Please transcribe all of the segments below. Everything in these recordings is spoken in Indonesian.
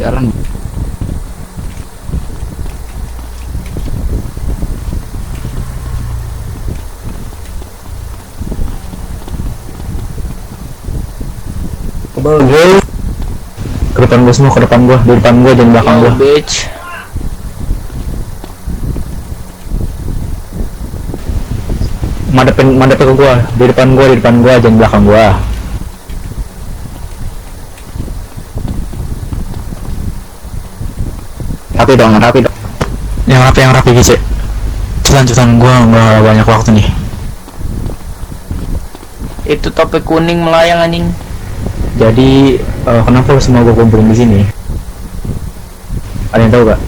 Jalan. Kebal gue. Ke depan gue semua, ke depan gue, di depan gue dan belakang gue. Bitch. Madep ke gue, di depan gue, jangan belakang gue. Rapi dong. Yang rapi gitu. Lanjutan gue nggak banyak waktu nih. Itu topik kuning melayang anjing. Jadi kenapa semua gue kumpulin di sini? Ada yang tahu gak?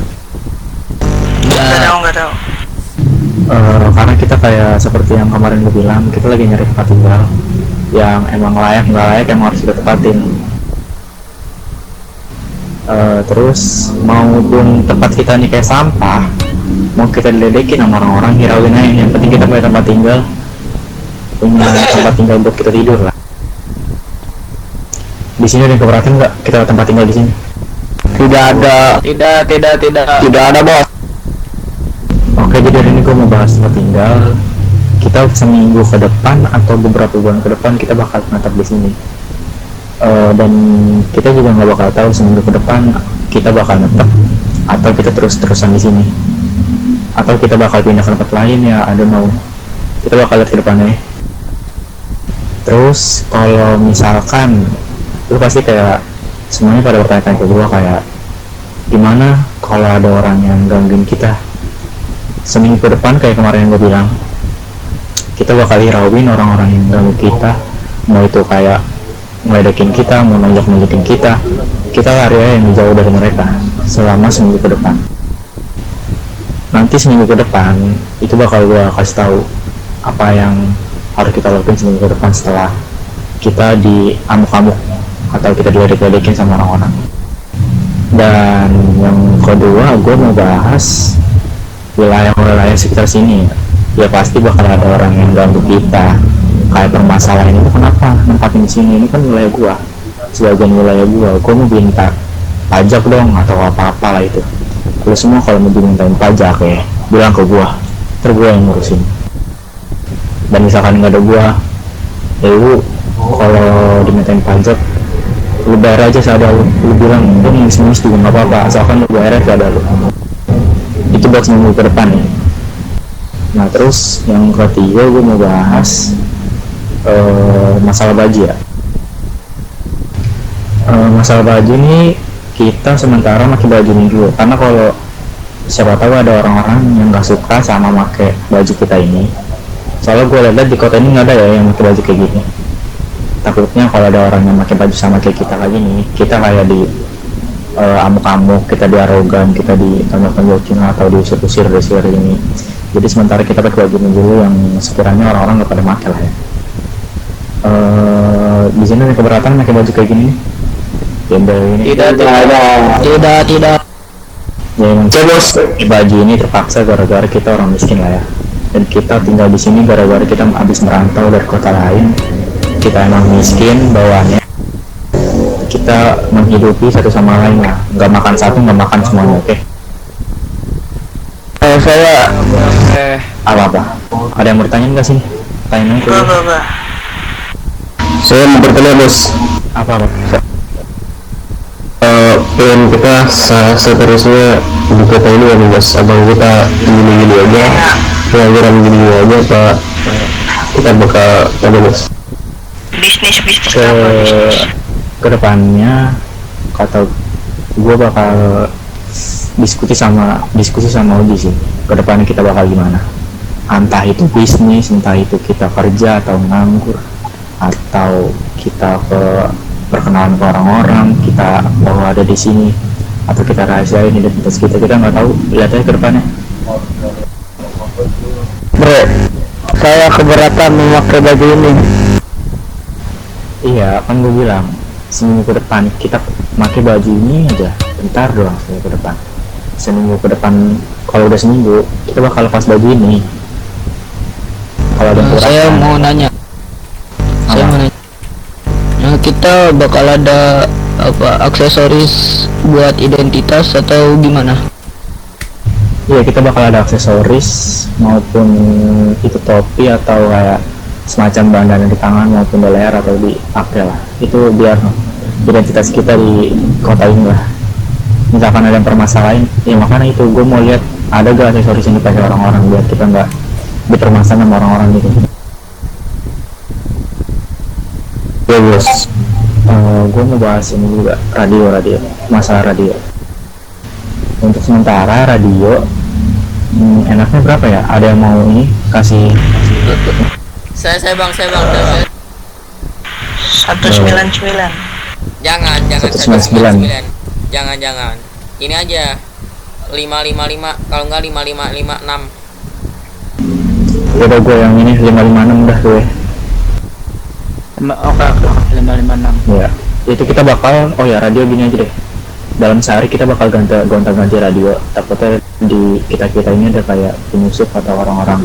Nggak tahu. Karena kita kayak seperti yang kemarin gue bilang, kita lagi nyari tempat tinggal yang emang layak nggak layak yang harus kita tepatin. Terus maupun tempat kita nih kayak sampah, mau kita diledekin sama orang-orang, hirauin aja. Yang penting kita punya tempat tinggal buat kita tidur lah. Di sini ada yang keberatan nggak kita tempat tinggal di sini? Tidak ada bos. Oke, jadi hari ini gue mau bahas tempat tinggal. Kita seminggu ke depan atau beberapa bulan ke depan kita bakal menetap di sini. Dan kita juga nggak bakal tahu seminggu ke depan kita bakal netep atau kita terus-terusan di sini, atau kita bakal pindah ke tempat lain, ya I don't know. Kita bakal lihat ke depannya. Terus kalau misalkan lu pasti kayak semuanya pada bertanya ke gue kayak gimana kalau ada orang yang gangguin kita seminggu ke depan, kayak kemarin yang gue bilang, kita bakal hirauin orang-orang yang ganggu kita, mau itu kayak ngeledekin kita, mau nonjok-nonjokin kita lari aja yang jauh dari mereka selama seminggu ke depan. Nanti seminggu ke depan itu bakal gue kasih tahu apa yang harus kita lakukan seminggu ke depan setelah kita di amuk-amuk atau kita diledek-ledekin sama orang-orang. Dan yang kedua, gue mau bahas wilayah-wilayah sekitar sini. Ya pasti bakal ada orang yang ganggu kita. Kayak permasalahan itu kenapa nempatin di sini, ini kan wilayah gua, sebagian wilayah gua mau minta pajak dong atau apa-apa lah itu. Lu semua kalau mau dimintain pajak ya bilang ke gua, ntar gua yang ngurusin. Dan misalkan nggak ada gua, ya lu kalau dimintain pajak lu bayar aja seadanya lu bilang lu ngemis-ngemis juga nggak apa-apa, asalkan lu bayar seadanya lu. Itu buat seminggu ke depan ya. Nah terus yang ketiga gue mau bahas masalah baju ya. Masalah baju nih kita sementara pakai baju ini dulu, karena kalau siapa tahu ada orang-orang yang nggak suka sama pakai baju kita ini. Soalnya gue lihat di kota ini nggak ada ya yang pakai baju kayak gini. Takutnya kalau ada orang yang pakai baju sama kayak kita kayak gini, kita kayak di amuk-amuk, kita di arogan, kita di tonjok-tonjokin atau diusir-usir dari sini ini. Jadi sementara kita pakai baju ini dulu yang sekiranya orang-orang nggak pada pakai lah ya. Di sini ada keberatan pakai baju kayak gini? Gembel ini? Tidak. Ya emang bos, baju ini terpaksa gara-gara kita orang miskin lah ya. Dan kita tinggal di sini gara-gara kita habis merantau dari kota lain. Kita emang miskin bawaannya. Kita menghidupi satu sama lain lah. Nggak makan satu, nggak makan semuanya, oke? Saya Apa? Ada yang bertanya nggak sih? Tanya ke Enggak. Saya mau bertanya bos, apa? plan kita seterusnya di kota ini kan bos, abang kita gini-gini aja, pengangguran gini-gini aja pak, kita bakal apa bos? Bisnis Ke depannya kata gue bakal diskusi sama Oji sih. Ke depannya kita bakal gimana? Entah itu bisnis, entah itu kita kerja atau nganggur, atau kita ke perkenalan ke orang-orang, kita bahwa ada di sini, atau kita rahasiain identitas kita nggak tahu. Lihat aja ke depannya. Bro, saya keberatan memakai baju ini. Iya, kan gue bilang seminggu ke depan kita pakai baju ini aja. Bentar doang seminggu ke depan. Seminggu ke depan, kalau udah seminggu kita bakal lepas baju ini. Kalau ada kurang, Saya mau nanya. Kita bakal ada apa aksesoris buat identitas atau gimana? Iya, kita bakal ada aksesoris maupun itu topi atau kayak semacam bandana di tangan maupun di leher atau dipakai lah. Itu biar identitas kita di kota ini lah. Misalkan ada yang permasalahan, ya makanya itu gue mau lihat ada gak aksesoris yang dipakai orang-orang biar kita nggak dipermasalahin sama orang-orang gitu. Ya bos. Gue mau bahas ini juga radio masalah radio. Untuk sementara radio enaknya berapa ya? Ada yang mau ini kasih? Saya bang. 199. Jangan 199. Jangan. Ini aja 555, kalau enggak 5556. Udah gue yang ini 556 dah gue. Oke 556. Ya, itu kita bakal, oh ya radio gini aja deh. Dalam sehari kita bakal gonta-ganti radio. Takutnya di kita ini ada kayak penyusup atau orang-orang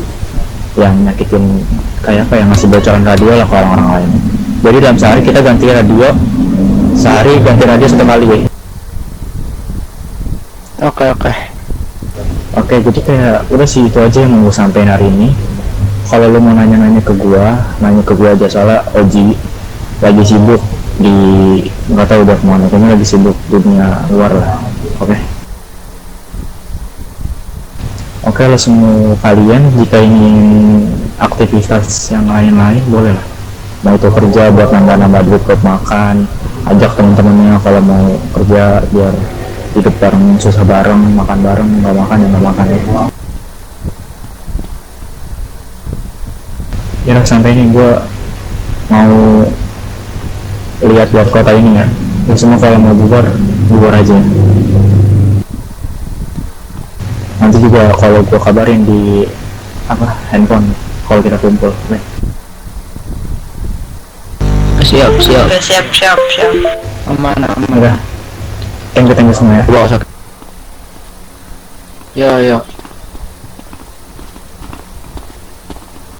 yang nyakitin, kayak apa yang ngasih bocoran radio lah ke orang-orang lain. Jadi dalam sehari kita ganti radio, sehari ganti radio 1 kali ya. Oke, jadi kayak udah sih itu aja yang mau gue sampein hari ini. Kalau lu mau nanya ke gua aja, soalnya Oji lagi sibuk di, nggak tahu udah kemana, kayaknya lagi sibuk dunia luar lah. Oke, lo semua kalian jika ingin aktivitas yang lain-lain boleh lah. Mau itu kerja buat nambah-nambah duit buat makan, ajak teman-temannya kalau mau kerja biar hidup bareng, susah bareng, makan bareng, nggak makan ya nggak makan ya. Ya sampai ini gue mau lihat kota ini ya. Ya semua kalau mau bubar aja. Nanti juga kalau gue kabarin di handphone kalau kita kumpul. Siap. Oke, siap. Aman. Udah. Thank you semua ya. Ya.